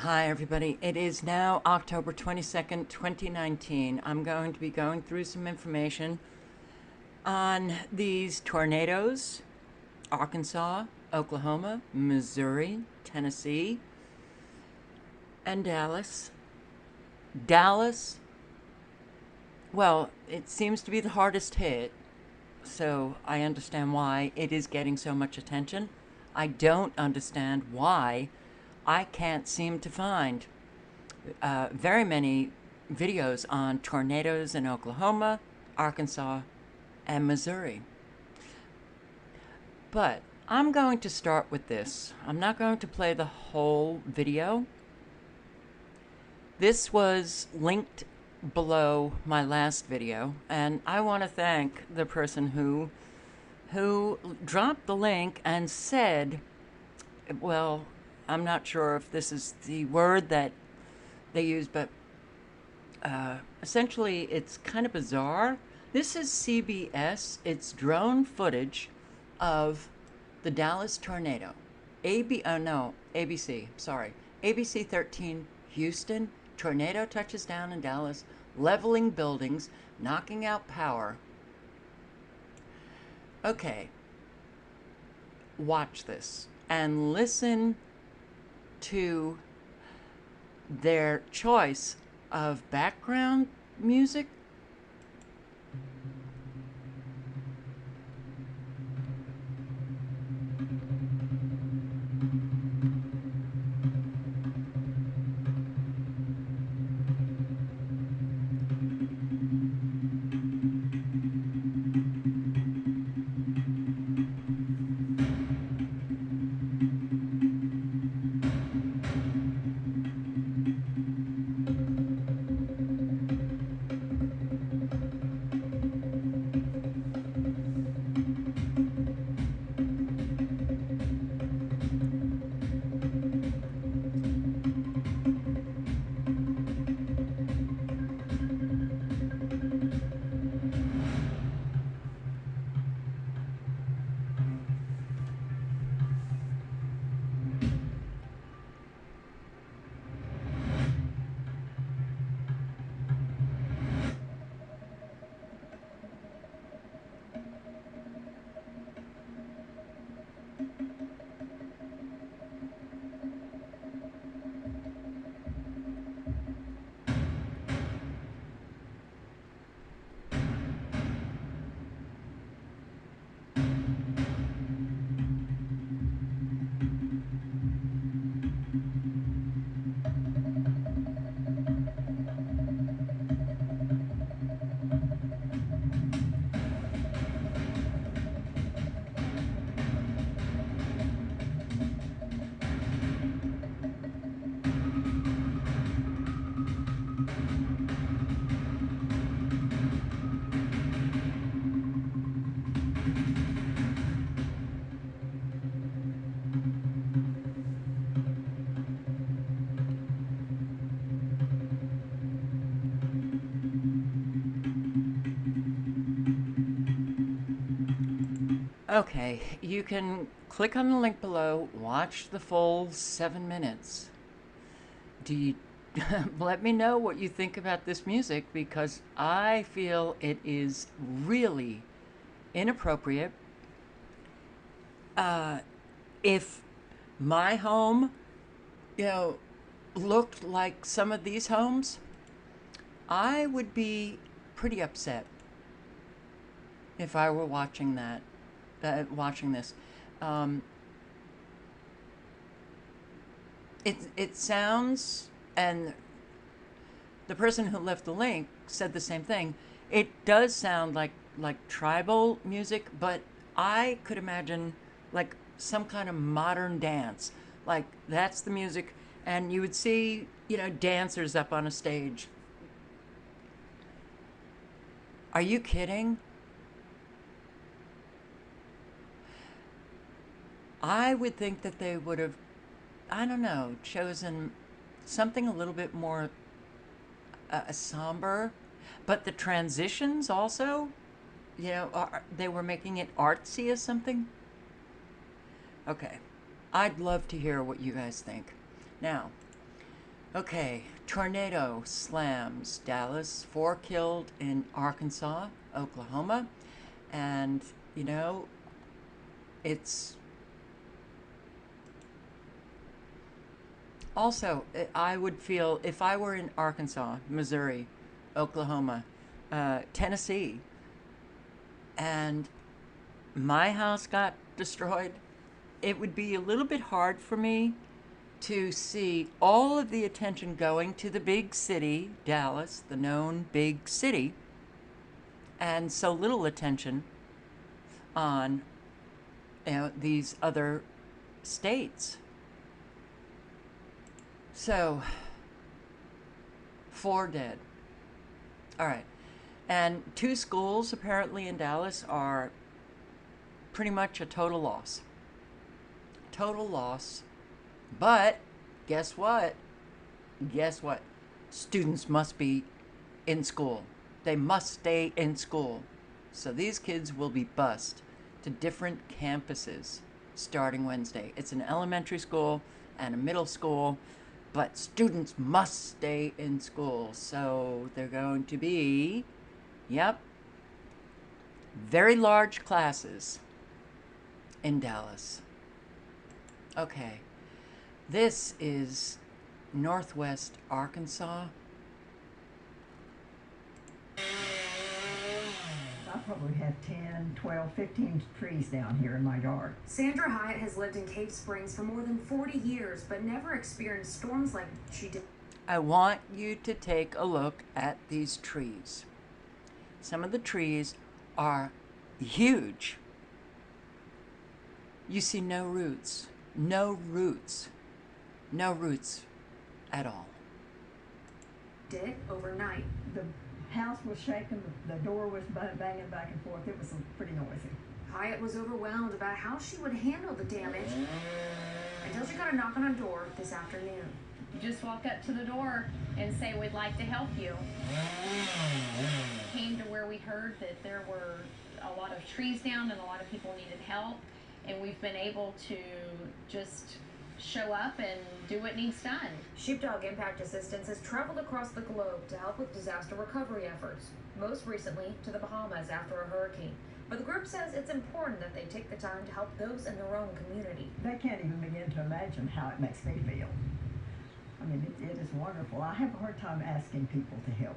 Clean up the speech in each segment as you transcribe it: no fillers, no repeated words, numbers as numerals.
Hi, everybody. It is now October 22nd, 2019. I'm going to be going through some information on these tornadoes: Arkansas, Oklahoma, Missouri, Tennessee, and Dallas. Dallas, well, it seems to be the hardest hit, so I understand why it is getting so much attention. I don't understand why I can't seem to find very many videos on tornadoes in Oklahoma, Arkansas, and Missouri. But I'm going to start with this. I'm not going to play the whole video. This was linked below my last video, and I want to thank the person who dropped the link and said, well, I'm not sure if this is the word that they use, but essentially it's kind of bizarre. This is CBS. It's drone footage of the Dallas tornado. ABC, sorry. ABC 13, Houston. Tornado touches down in Dallas, leveling buildings, knocking out power. Okay, watch this and listen to their choice of background music. Okay, you can click on the link below, watch the full 7 minutes. Do you let me know what you think about this music, because I feel it is really inappropriate. If my home, you know, looked like some of these homes, I would be pretty upset if I were watching watching this. Um, it sounds, and the person who left the link said the same thing. It does sound like tribal music, but I could imagine like some kind of modern dance. Like that's the music, and you would see, dancers up on a stage. Are you kidding? I would think that they would have, I don't know, chosen something a little bit more somber, but the transitions also, they were making it artsy as something. Okay, I'd love to hear what you guys think. Now, Okay, tornado slams Dallas, 4 killed in Arkansas, Oklahoma, and you know, it's also, I would feel if I were in Arkansas, Missouri, Oklahoma, Tennessee, and my house got destroyed, it would be a little bit hard for me to see all of the attention going to the big city, Dallas, the known big city, and so little attention on these other states. So, 4 dead. All right. And 2 schools apparently in Dallas are pretty much a total loss. Total loss. But guess what? Guess what? Students must be in school. They must stay in school. So these kids will be bused to different campuses starting Wednesday. It's an elementary school and a middle school, but students must stay in school. So they're going to be, yep, very large classes in Dallas. Okay, this is Northwest Arkansas. I probably have 10, 12, 15 trees down here in my yard. Sandra Hyatt has lived in Cave Springs for more than 40 years, but never experienced storms like she did. I want you to take a look at these trees. Some of the trees are huge. You see no roots, no roots, no roots at all. Did overnight. The house was shaking, the door was banging back and forth. It was pretty noisy. Hyatt was overwhelmed about how she would handle the damage until she got a knock on her door this afternoon. You just walk up to the door and say, "We'd like to help you." Came to where we heard that there were a lot of trees down and a lot of people needed help, and we've been able to just show up and do what needs done. Sheepdog Impact Assistance has traveled across the globe to help with disaster recovery efforts, most recently to the Bahamas after a hurricane. But the group says it's important that they take the time to help those in their own community. They can't even begin to imagine how it makes me feel. I mean, it is wonderful. I have a hard time asking people to help.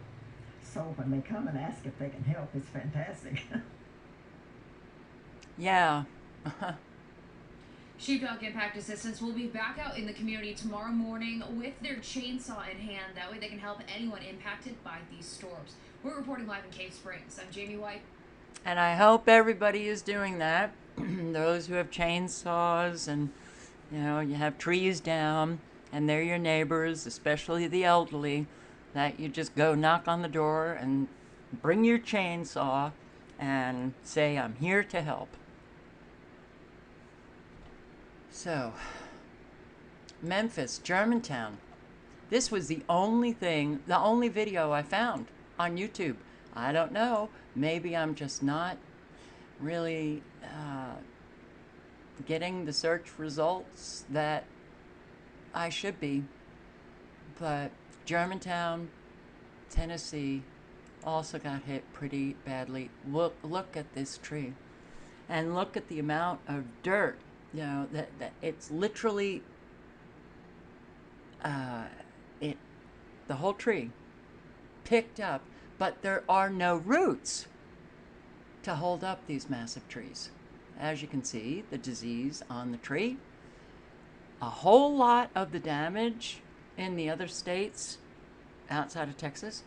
So when they come and ask if they can help, it's fantastic. Yeah. Sheepdog Impact Assistance will be back out in the community tomorrow morning with their chainsaw in hand. That way they can help anyone impacted by these storms. We're reporting live in Cave Springs. I'm Jamie White. And I hope everybody is doing that. Those who have chainsaws and, you have trees down and they're your neighbors, especially the elderly, that you just go knock on the door and bring your chainsaw and say, "I'm here to help." So, Memphis, Germantown. This was the only video I found on YouTube. I don't know. Maybe I'm just not really getting the search results that I should be. But Germantown, Tennessee, also got hit pretty badly. Look at this tree. And look at the amount of dirt. That it's literally the whole tree picked up, but there are no roots to hold up these massive trees. As you can see, the disease on the tree. A whole lot of the damage in the other states outside of Texas,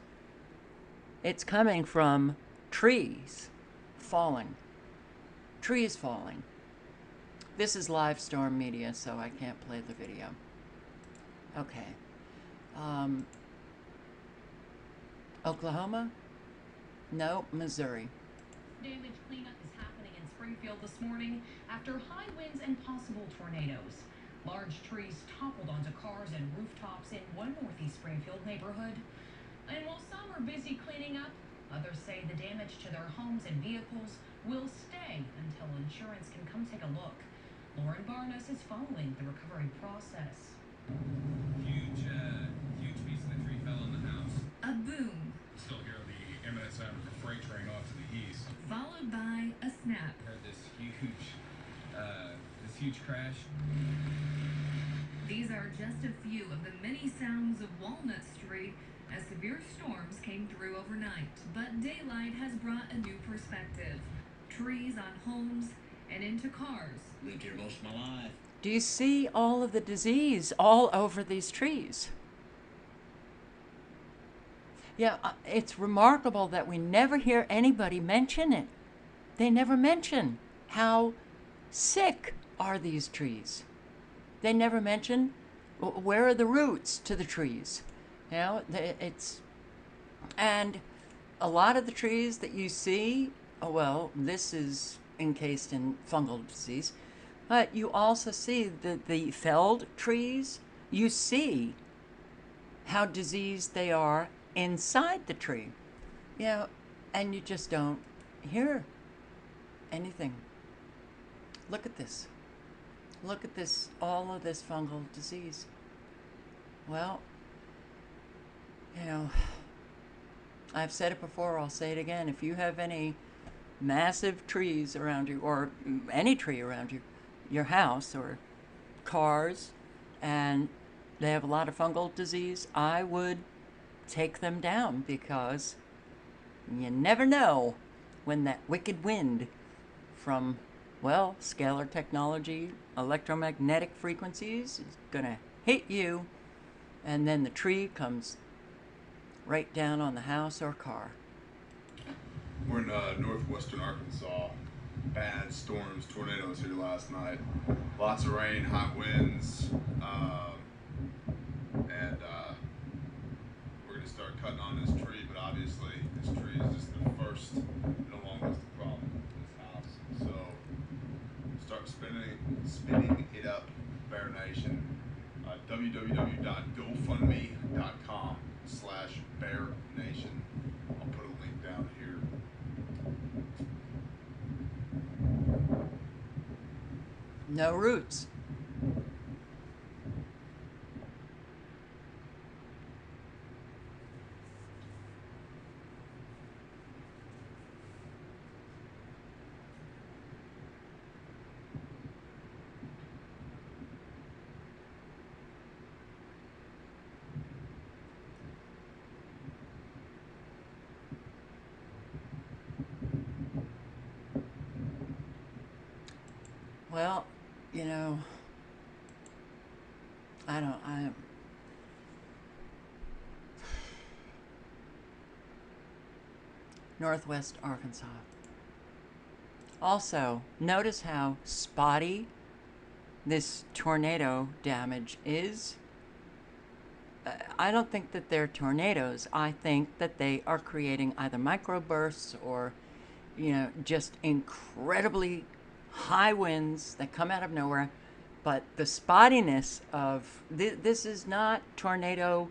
it's coming from trees falling. Trees falling. This is live storm media, so I can't play the video. Okay. Oklahoma? No, Missouri. Damage cleanup is happening in Springfield this morning after high winds and possible tornadoes. Large trees toppled onto cars and rooftops in one northeast Springfield neighborhood. And while some are busy cleaning up, others say the damage to their homes and vehicles will stay until insurance can come take a look. Lauren Barnes is following the recovery process. Huge huge crash. These are just a few of the many sounds of Walnut Street as severe storms came through overnight. But daylight has brought a new perspective. Trees on homes and into cars. Lived here most of my life. Do you see all of the disease all over these trees? Yeah, it's remarkable that we never hear anybody mention it. They never mention how sick are these trees. They never mention where are the roots to the trees. You know, and a lot of the trees that you see, oh well, this is encased in fungal disease, but you also see the felled trees. You see how diseased they are inside the tree, you know, and you just don't hear anything. Look at this. Look at this, all of this fungal disease. Well, you know, I've said it before, I'll say it again. If you have any massive trees around you, or any tree around you, your house or cars, and they have a lot of fungal disease, I would take them down, because you never know when that wicked wind from, well, scalar technology, electromagnetic frequencies is gonna hit you, and then the tree comes right down on the house or car. We're in northwestern Arkansas. Bad storms, tornadoes here last night. Lots of rain, high winds, and we're going to start cutting on this tree, but obviously this tree is just the first and the longest problem in this house. So start spinning it up, Bear Nation. www.gofundme.com/Bear Nation. I'll put a link down here. No roots. Well, you know, I Northwest Arkansas. Also, notice how spotty this tornado damage is. I don't think that they're tornadoes. I think that they are creating either microbursts or, you know, just incredibly high winds that come out of nowhere. But the spottiness of this is not tornado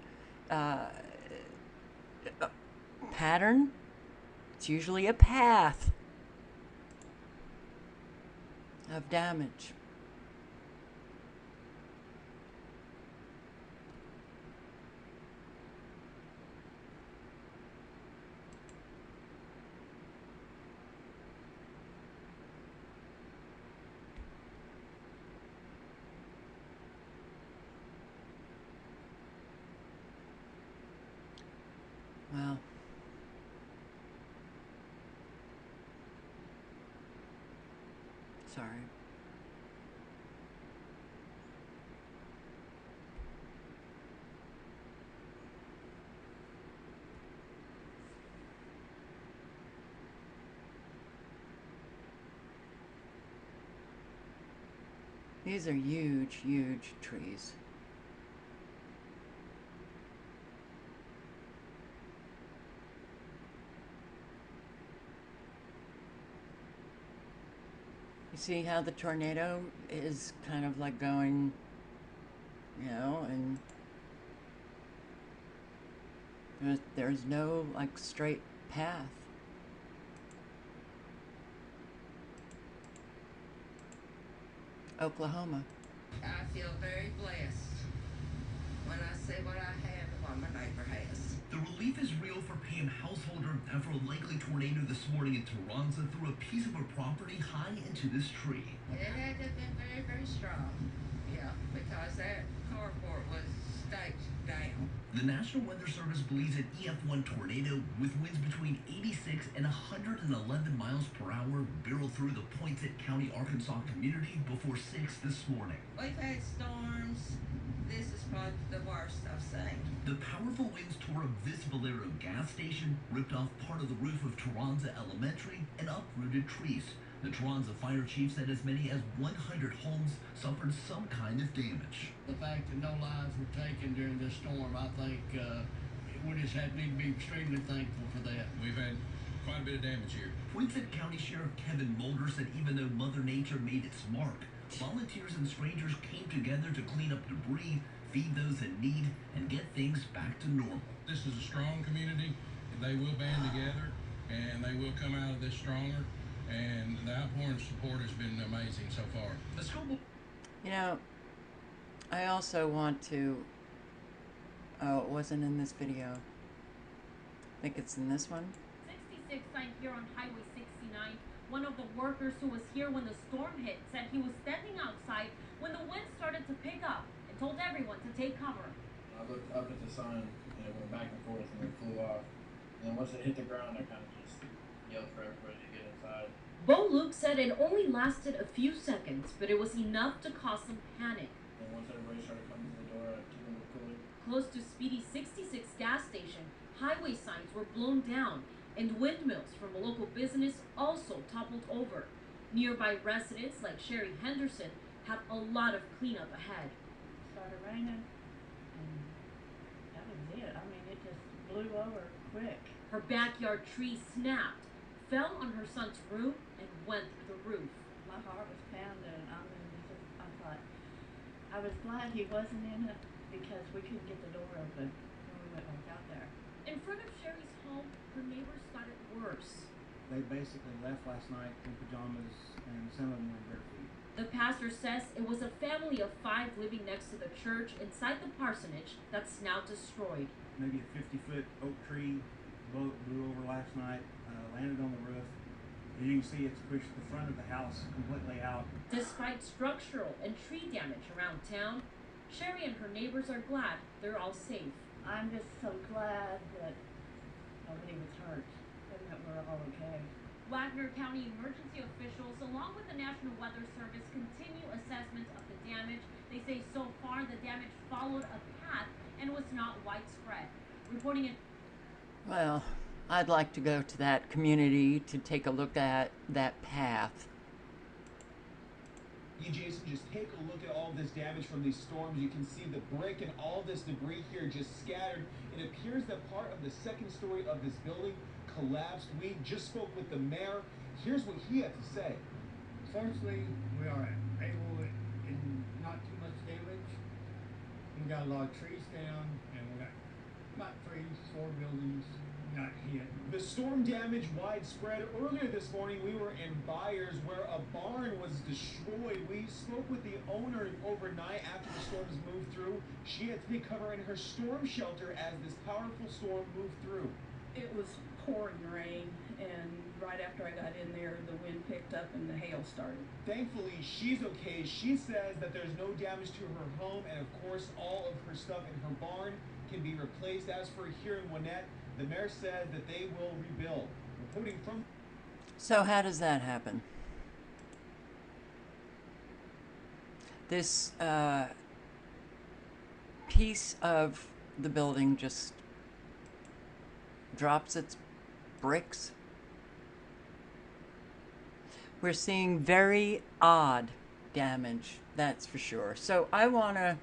pattern. It's usually a path of damage. Well, sorry. These are huge, huge trees. You see how the tornado is kind of like going, you know, and there's no like straight path. Oklahoma. I feel very blessed when I see what I have and what my neighbor has. The relief Grief is real for Pam Householder after a likely tornado this morning in Tyronza threw a piece of her property high into this tree. It had to have been very, very strong. Yeah, because that carport was staked down. The National Weather Service believes an EF1 tornado with winds between 86 and 111 miles per hour barreled through the Poinsett County, Arkansas community before 6 this morning. We've had storms. This is probably the worst I've seen. The powerful winds tore up this Valero gas station, ripped off part of the roof of Tyronza Elementary, and uprooted trees. The Tyronza fire chief said as many as 100 homes suffered some kind of damage. The fact that no lives were taken during this storm, I think we just need to be extremely thankful for that. We've had quite a bit of damage here. Poinsett County Sheriff Kevin Mulder said even though Mother Nature made its mark, volunteers and strangers came together to clean up debris, feed those in need, and get things back to normal. This is a strong community. They will band together, and they will come out of this stronger. And the outpouring support has been amazing so far. The school board. You know, I also want to. Oh, it wasn't in this video. I think it's in this one. 66 sign here on Highway 69. One of the workers who was here when the storm hit said he was standing outside when the wind started to pick up and told everyone to take cover. I looked up at the sign and it went back and forth and it flew off. And then once it hit the ground, I kind of just yelled for everybody to get inside. Bo Luke said it only lasted a few seconds, but it was enough to cause some panic. And once everybody started coming to the door, I took them to pull it. Close to Speedy 66 gas station, highway signs were blown down, and windmills from a local business also toppled over. Nearby residents like Sherry Henderson have a lot of cleanup ahead. Started raining, and that was it. I mean, it just blew over quick. Her backyard tree snapped, fell on her son's roof, and went through the roof. My heart was pounding. I mean, I thought, I was glad he wasn't in it because we couldn't get the door open when we went back out there. In front of Sherry's home, her neighbors got it worse. They basically left last night in pajamas, and some of them were bare feet. The pastor says it was a family of 5 living next to the church inside the parsonage that's now destroyed. Maybe a 50-foot oak tree blew over last night, landed on the roof. As you can see, it's pushed the front of the house completely out. Despite structural and tree damage around town, Sherry and her neighbors are glad they're all safe. I'm just so glad that nobody was hurt and that we're all okay. Wagner County emergency officials, along with the National Weather Service, continue assessment of the damage. They say so far the damage followed a path and was not widespread. Reporting in. Well, I'd like to go to that community to take a look at that path. Jason, just take a look at all this damage from these storms. You can see the brick and all this debris here just scattered. It appears that part of the second story of this building collapsed. We just spoke with the mayor. Here's what he had to say. Fortunately, we are able in not too much damage. We got a lot of trees down, and we got about 3-4 buildings got hit. The storm damage widespread. Earlier this morning, we were in Byers where a barn was destroyed. We spoke with the owner overnight after the storms moved through. She had to take cover in her storm shelter as this powerful storm moved through. It was pouring rain, and right after I got in there, the wind picked up and the hail started. Thankfully, she's okay. She says that there's no damage to her home, and of course, all of her stuff in her barn can be replaced. As for here in Gwinnett, the mayor said that they will rebuild. Reporting from. So how does that happen? This piece of the building just drops its bricks. We're seeing very odd damage, that's for sure. So I want to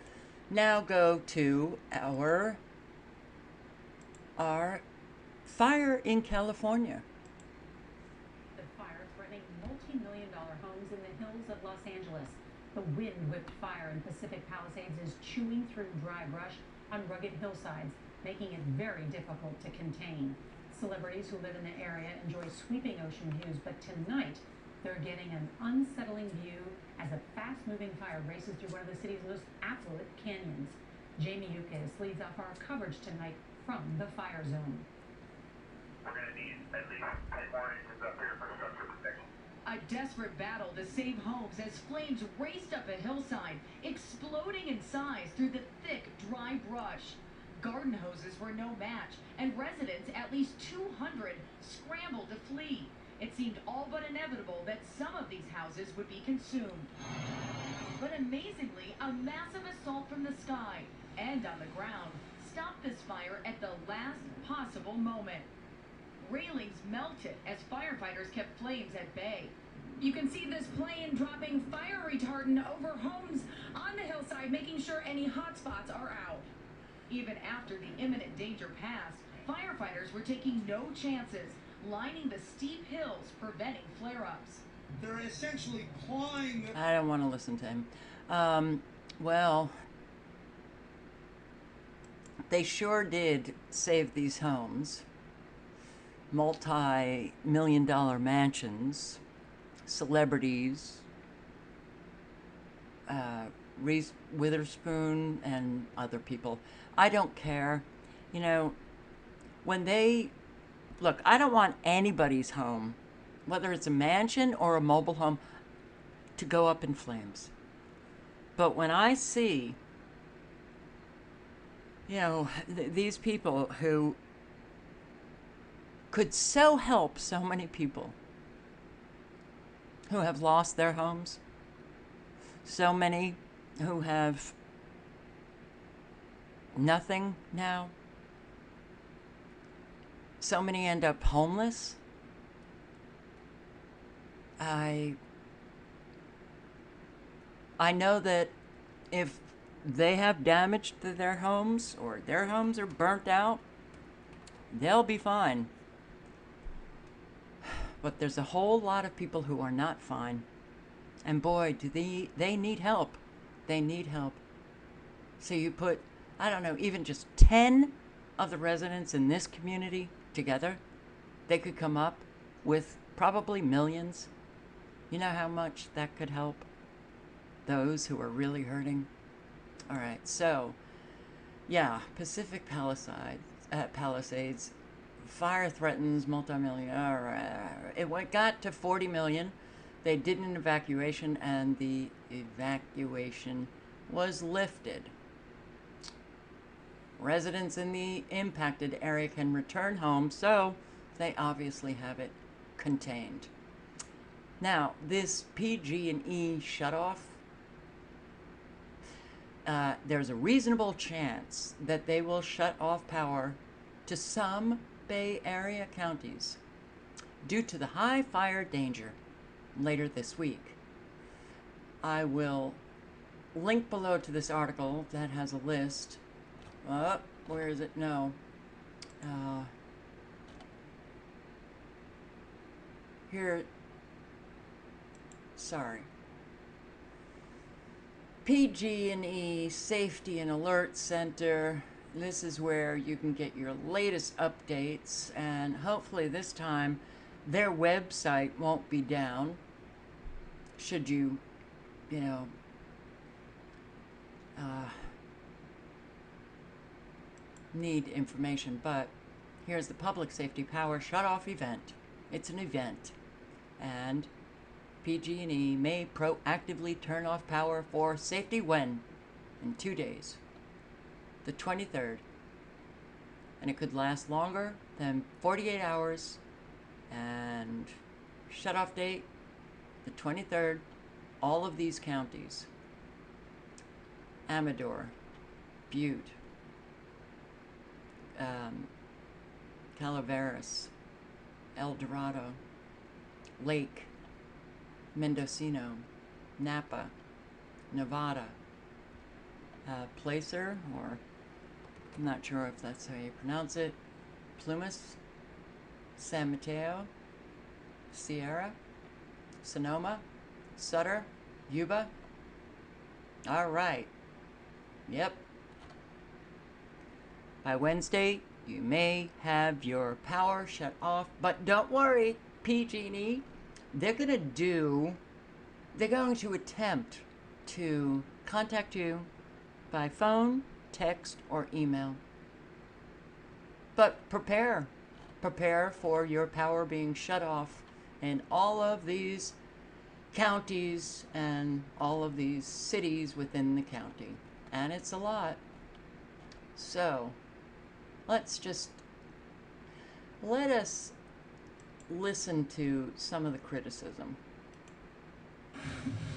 now go to our fire in California. The fire threatening multi-million-dollar homes in the hills of Los Angeles. The wind-whipped fire in Pacific Palisades is chewing through dry brush on rugged hillsides, making it very difficult to contain. Celebrities who live in the area enjoy sweeping ocean views, but tonight they're getting an unsettling view as a fast-moving fire races through one of the city's most affluent canyons. Jamie Yukis leads off our coverage tonight from the fire zone. We're going to need at least 10 more inches up here for structure protection. A desperate battle to save homes as flames raced up a hillside, exploding in size through the thick, dry brush. Garden hoses were no match, and residents, at least 200, scrambled to flee. It seemed all but inevitable that some of these houses would be consumed. But amazingly, a massive assault from the sky and on the ground stopped this fire at the last possible moment. Railings melted as firefighters kept flames at bay. You can see this plane dropping fire retardant over homes on the hillside, making sure any hot spots are out. Even after the imminent danger passed, firefighters were taking no chances, lining the steep hills, preventing flare-ups. They're essentially clawing the... I don't want to listen to him. Well, they sure did save these homes. Multi-million-dollar mansions, celebrities, Reese Witherspoon and other people. I don't care. You know, when they... Look, I don't want anybody's home, whether it's a mansion or a mobile home, to go up in flames. But when I see, you know, these people who could so help so many people who have lost their homes, so many who have nothing now, so many end up homeless, I know that if they have damage to their homes or their homes are burnt out, they'll be fine. But there's a whole lot of people who are not fine. And boy, do they need help. They need help. So you put, I don't know, even just 10 of the residents in this community together, they could come up with probably millions. You know how much that could help those who are really hurting? All right, so, yeah, Pacific Palisades, fire threatens multi-million. All right, it got to 40 million. They did an evacuation, and the evacuation was lifted. Residents in the impacted area can return home, so they obviously have it contained. Now, this PG&E shutoff, there's a reasonable chance that they will shut off power to some Bay Area counties due to the high fire danger later this week. I will link below to this article that has a list. Where is it? No. Here. Sorry. PG&E Safety and Alert Center. This is where you can get your latest updates, and hopefully this time their website won't be down. Should you, you know, need information. But here's the Public Safety Power Shutoff event. It's an event, and PG&E may proactively turn off power for safety when? In 2 days, the 23rd, and it could last longer than 48 hours, and shutoff date, the 23rd, all of these counties: Amador, Butte, Calaveras, El Dorado, Lake, Mendocino, Napa, Nevada, Placer, or I'm not sure if that's how you pronounce it, Plumas, San Mateo, Sierra, Sonoma, Sutter, Yuba. All right. Yep. By Wednesday, you may have your power shut off, but don't worry, PG&E, they're going to attempt to contact you by phone, text, or email. But prepare for your power being shut off in all of these counties and all of these cities within the county. And it's a lot. So let us listen to some of the criticism.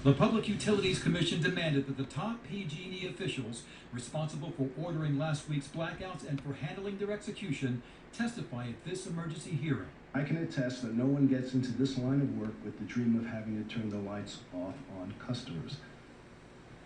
The Public Utilities Commission demanded that the top PG&E officials responsible for ordering last week's blackouts and for handling their execution testify at this emergency hearing. I can attest that no one gets into this line of work with the dream of having to turn the lights off on customers.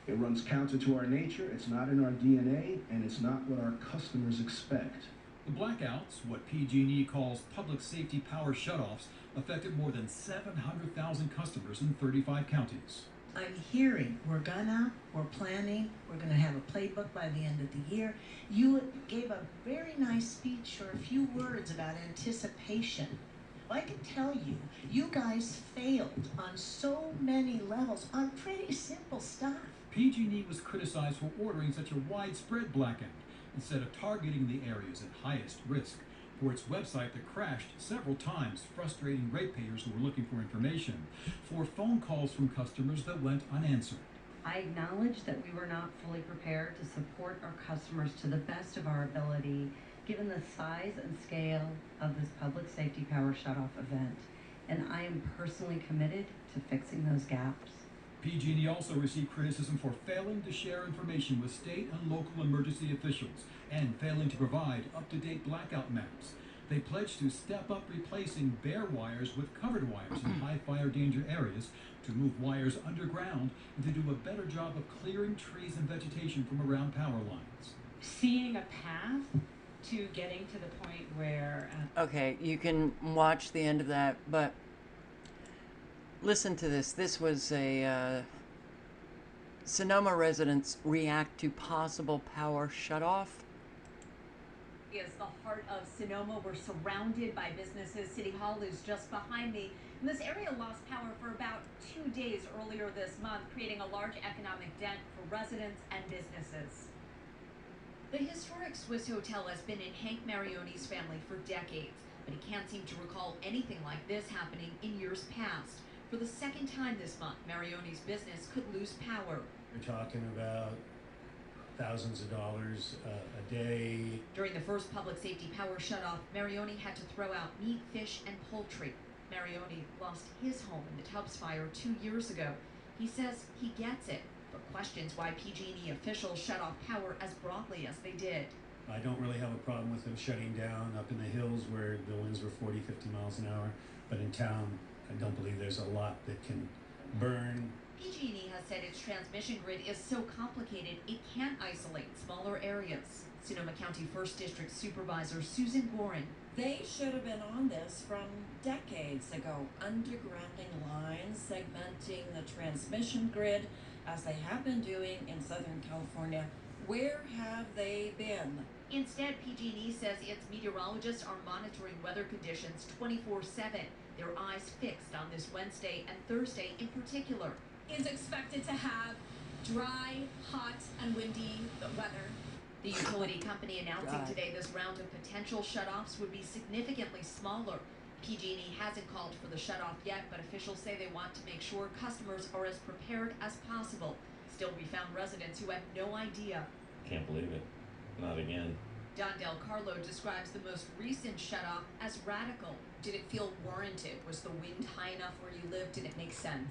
It runs counter to our nature, it's not in our DNA, and it's not what our customers expect. The blackouts, what PG&E calls public safety power shutoffs, affected more than 700,000 customers in 35 counties. I'm hearing we're planning, we're gonna have a playbook by the end of the year. You gave a very nice speech or a few words about anticipation. Well, I can tell you, you guys failed on so many levels on pretty simple stuff. PG&E was criticized for ordering such a widespread blackout instead of targeting the areas at highest risk for its website that crashed several times, frustrating ratepayers who were looking for information, for phone calls from customers that went unanswered. I acknowledge that we were not fully prepared to support our customers to the best of our ability, given the size and scale of this public safety power shutoff event, and I am personally committed to fixing those gaps. PG&E also received criticism for failing to share information with state and local emergency officials and failing to provide up-to-date blackout maps. They pledged to step up replacing bare wires with covered wires in high fire danger areas, to move wires underground, and to do a better job of clearing trees and vegetation from around power lines. Seeing a path to getting to the point where... Okay, you can watch the end of that, but listen to this. This was a Sonoma residents react to possible power shutoff. Is the heart of Sonoma. We're surrounded by businesses. City Hall is just behind me. And this area lost power for about 2 days earlier this month, creating a large economic dent for residents and businesses. The historic Swiss Hotel has been in Hank Marioni's family for decades, but he can't seem to recall anything like this happening in years past. For the second time this month, Marioni's business could lose power. We're talking about thousands of dollars a day. During the first public safety power shutoff, Marioni had to throw out meat, fish, and poultry. Marioni lost his home in the Tubbs fire 2 years ago. He says he gets it, but questions why PG&E officials shut off power as broadly as they did. I don't really have a problem with them shutting down up in the hills where the winds were 40, 50 miles an hour, but in town, I don't believe there's a lot that can burn. PG&E has said its transmission grid is so complicated it can't isolate smaller areas. Sonoma County 1st District Supervisor Susan Gorin. They should have been on this from decades ago, undergrounding lines, segmenting the transmission grid, as they have been doing in Southern California. Where have they been? Instead, PG&E says its meteorologists are monitoring weather conditions 24/7, their eyes fixed on this Wednesday and Thursday in particular. Is expected to have dry, hot, and windy weather. The utility company announcing today this round of potential shutoffs would be significantly smaller. PG&E hasn't called for the shutoff yet, but officials say they want to make sure customers are as prepared as possible. Still, we found residents who had no idea. Can't believe it. Not again. Don Del Carlo describes the most recent shutoff as radical. Did it feel warranted? Was the wind high enough where you lived? Did it make sense?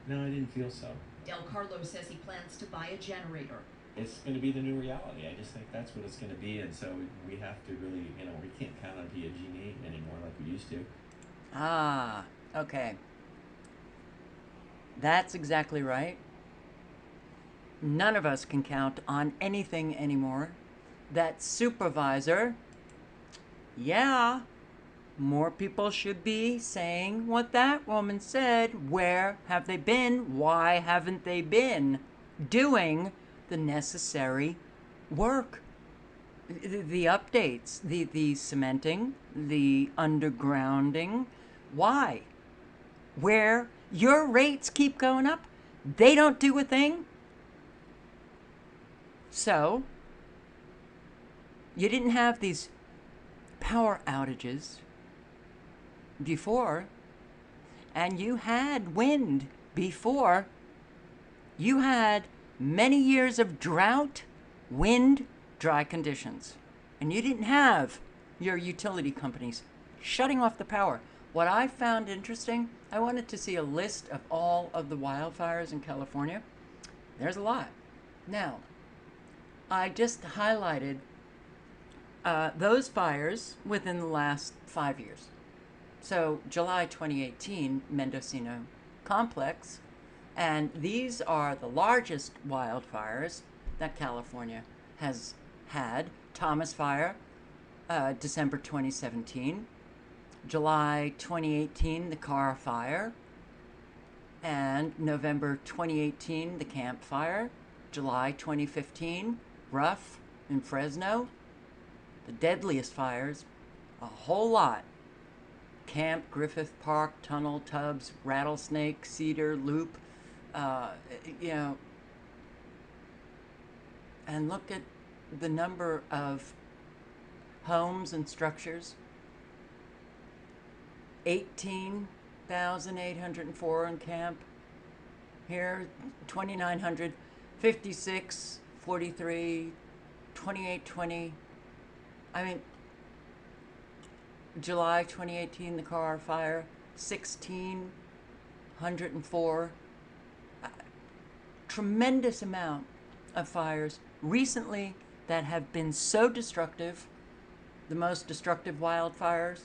No, I didn't feel so. Del Carlo says he plans to buy a generator. It's going to be the new reality. I just think that's what it's going to be, and so we have to really, we can't count on PG&E anymore like we used to. Ah, okay. That's exactly right. None of us can count on anything anymore. That supervisor, yeah, more people should be saying what that woman said. Where have they been? Why haven't they been doing the necessary work? The updates, the cementing, the undergrounding. Why? Where your rates keep going up, they don't do a thing. So, you didn't have these power outages before, and you had wind before. You had many years of drought, wind, dry conditions, and you didn't have your utility companies shutting off the power. What I found interesting, I wanted to see a list of all of the wildfires in California. There's a lot. Now, I just highlighted those fires within the last 5 years. So July 2018, Mendocino Complex, and these are the largest wildfires that California has had. Thomas Fire, December 2017. July 2018, the Carr Fire. And November 2018, the Camp Fire. July 2015, Rough in Fresno. The deadliest fires, a whole lot. Camp, Griffith Park, Tunnel, Tubbs, Rattlesnake, Cedar, Loop, and look at the number of homes and structures. 18,804 in Camp. Here, 2,900, 56, 43, 2820. I mean, July 2018, the Carr Fire, 1,604. Tremendous amount of fires recently that have been so destructive. The most destructive wildfires,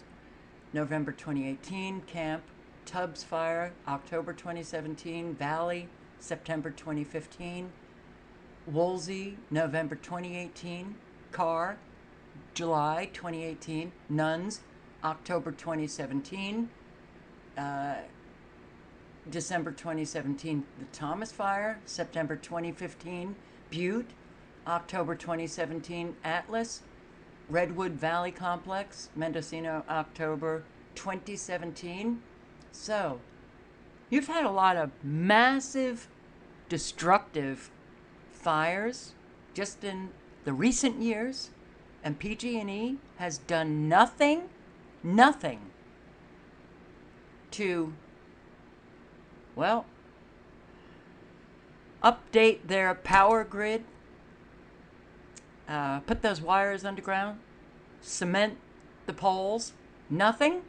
November 2018, Camp, Tubbs Fire, October 2017, Valley, September 2015, Woolsey, November 2018, Carr, July 2018, Nuns, October 2017, December 2017, the Thomas Fire, September 2015, Butte, October 2017, Atlas, Redwood Valley Complex, Mendocino, October 2017. So, you've had a lot of massive, destructive fires just in the recent years, and PG&E has done nothing to, well, update their power grid, put those wires underground, cement the poles. Nothing.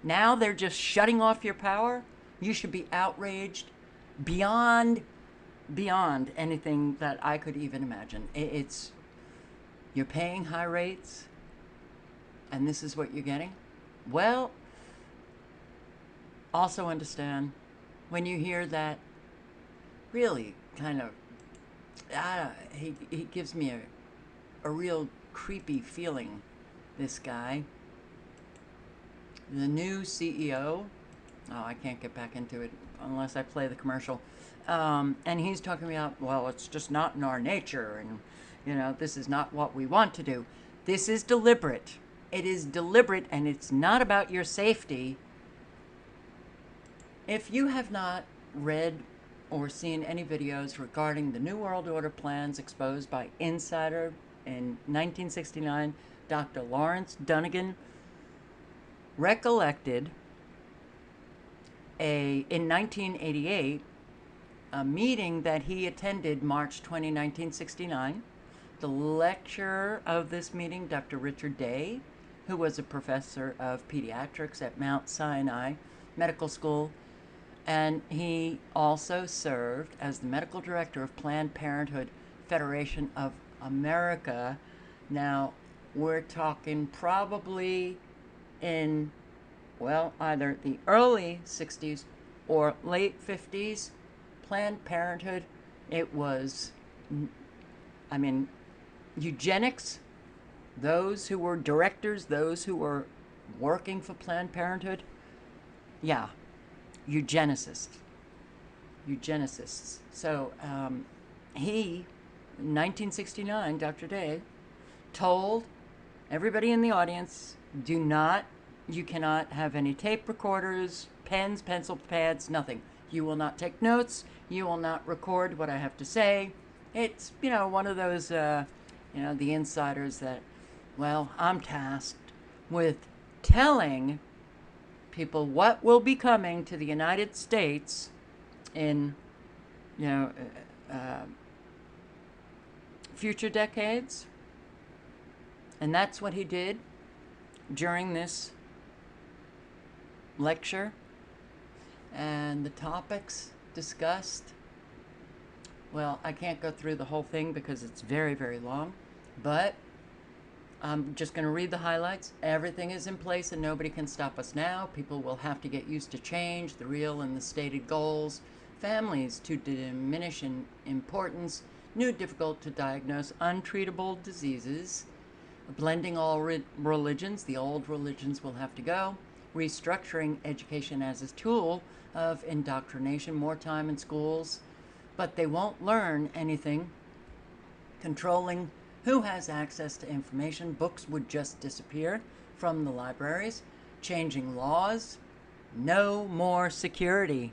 Now they're just shutting off your power. You should be outraged beyond anything that I could even imagine. It's, you're paying high rates, and this is what you're getting. Well, also understand when you hear that, really kind of, he gives me a real creepy feeling, this guy. The new CEO, I can't get back into it unless I play the commercial. And he's talking about, well, it's just not in our nature, and, you know, this is not what we want to do. This is deliberate. It is deliberate, and it's not about your safety. If you have not read or seen any videos regarding the New World Order plans exposed by Insider in 1969, Dr. Lawrence Dunnigan recollected in 1988, a meeting that he attended March 20, 1969. The lecturer of this meeting, Dr. Richard Day, who was a professor of pediatrics at Mount Sinai Medical School, and he also served as the medical director of Planned Parenthood Federation of America. Now, we're talking probably in, well, either the early 60s or late 50s. Planned Parenthood, it was, I mean, eugenics, those who were directors, those who were working for Planned Parenthood, yeah, eugenicists. So he, in 1969, Dr. Day, told everybody in the audience, you cannot have any tape recorders, pens, pencil pads, nothing. You will not take notes. You will not record what I have to say. It's, one of those, the insiders that Well, I'm tasked with telling people what will be coming to the United States in, you know, future decades. And that's what he did during this lecture. And the topics discussed, well, I can't go through the whole thing because it's very, very long, but I'm just going to read the highlights. Everything is in place and nobody can stop us now. People will have to get used to change, the real and the stated goals. Families to diminish in importance. New difficult to diagnose untreatable diseases. Blending all religions. The old religions will have to go. Restructuring education as a tool of indoctrination. More time in schools. But they won't learn anything. Controlling who has access to information. Books would just disappear from the libraries. Changing laws. No more security.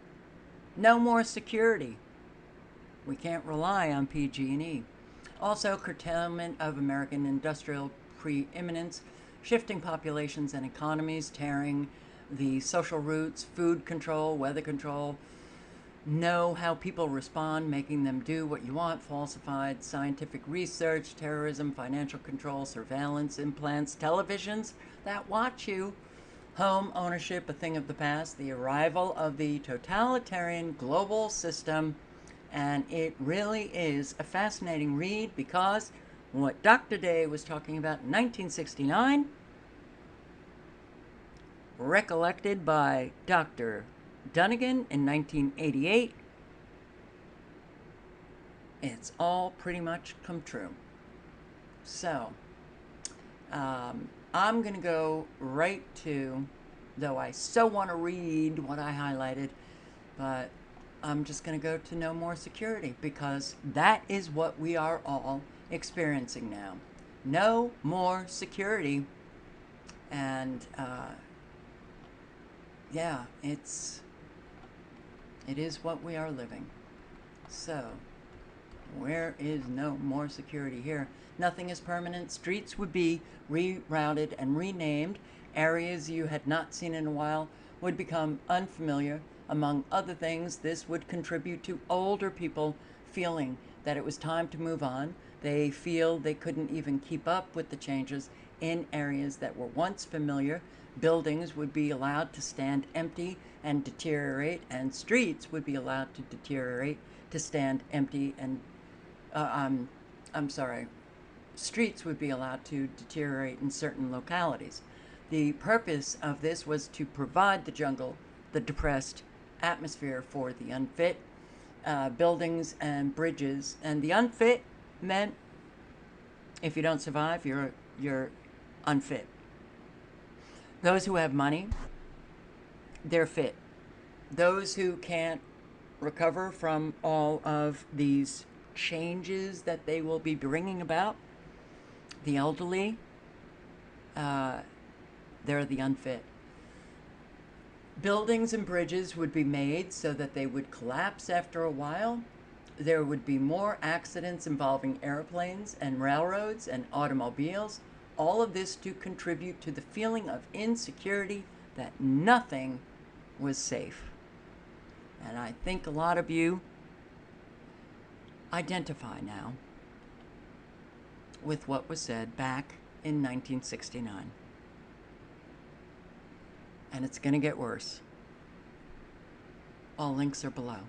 No more security. We can't rely on PG&E. Also, curtailment of American industrial preeminence, shifting populations and economies, tearing the social roots, food control, weather control, know how people respond, making them do what you want, falsified scientific research, terrorism, financial control, surveillance, implants, televisions that watch you, home ownership, a thing of the past, the arrival of the totalitarian global system. And it really is a fascinating read because what Dr. Day was talking about in 1969, recollected by Dr. Dunnigan in 1988, it's all pretty much come true. So, I'm going to go right to, though I so want to read what I highlighted, but I'm just going to go to no more security because that is what we are all experiencing now. No more security. And yeah, it is what we are living. So, where is no more security here? Nothing is permanent. Streets would be rerouted and renamed. Areas you had not seen in a while would become unfamiliar. Among other things, this would contribute to older people feeling that it was time to move on. They feel they couldn't even keep up with the changes in areas that were once familiar. Buildings would be allowed to stand empty and deteriorate, and streets would be allowed to deteriorate, to stand empty and, streets would be allowed to deteriorate in certain localities. The purpose of this was to provide the jungle, the depressed atmosphere for the unfit, buildings and bridges. And the unfit meant if you don't survive, you're unfit. Those who have money, they're fit. Those who can't recover from all of these changes that they will be bringing about, the elderly, they're the unfit. Buildings and bridges would be made so that they would collapse after a while. There would be more accidents involving airplanes and railroads and automobiles. All of this to contribute to the feeling of insecurity that nothing was safe. And I think a lot of you identify now with what was said back in 1969. And it's going to get worse. All links are below.